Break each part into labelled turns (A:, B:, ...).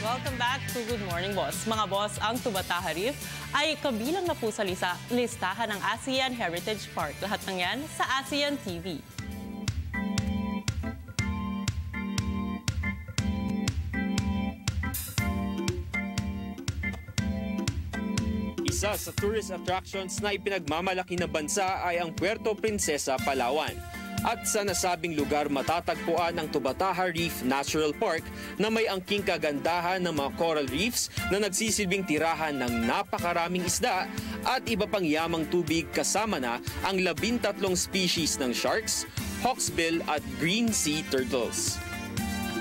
A: Welcome back to Good Morning Boss. Mga boss, ang Tubataha Reef ay kabilang na po sa listahan ng ASEAN Heritage Park. Lahat ng yan sa ASEAN TV.
B: Isa sa tourist attractions na ipinagmamalaki ng bansa ay ang Puerto Princesa, Palawan. At sa nasabing lugar matatagpuan ang Tubataha Reef Natural Park na may angking kagandahan ng mga coral reefs na nagsisilbing tirahan ng napakaraming isda at iba pang yamang tubig kasama na ang 13 species ng sharks, hawksbill at green sea turtles.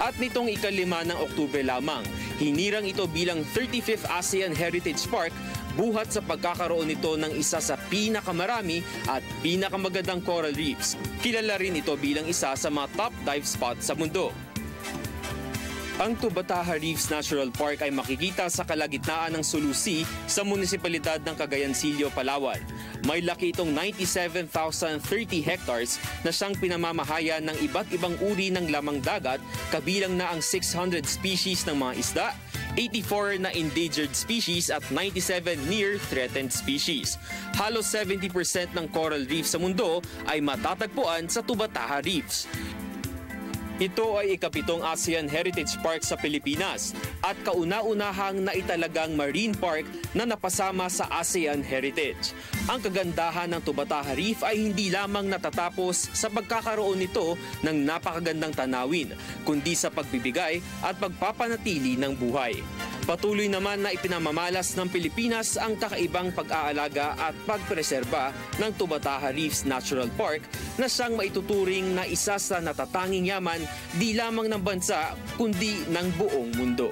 B: At nitong ika-5 ng Oktubre lamang, hinirang ito bilang 35th ASEAN Heritage Park buhat sa pagkakaroon nito ng isa sa pinakamarami at pinakamagandang coral reefs. Kilala rin ito bilang isa sa mga top dive spots sa mundo. Ang Tubataha Reefs Natural Park ay makikita sa kalagitnaan ng Sulu Sea sa munisipalidad ng Cagayancillo, Palawan. May laki itong 97,030 hectares na siyang pinamamahayan ng iba't ibang uri ng lamang dagat, kabilang na ang 600 species ng mga isda, 84 na endangered species at 97 near-threatened species. Halos 70% ng coral reefs sa mundo ay matatagpuan sa Tubataha Reefs. Ito ay ika-7 ASEAN Heritage Park sa Pilipinas at kauna-unahang naitalagang marine park na napasama sa ASEAN Heritage. Ang kagandahan ng Tubataha Reef ay hindi lamang natatapos sa pagkakaroon nito ng napakagandang tanawin, kundi sa pagbibigay at pagpapanatili ng buhay. Patuloy naman na ipinamamalas ng Pilipinas ang kakaibang pag-aalaga at pagpreserba ng Tubataha Reefs Natural Park na siyang maituturing na isa sa natatanging yaman di lamang ng bansa kundi ng buong mundo.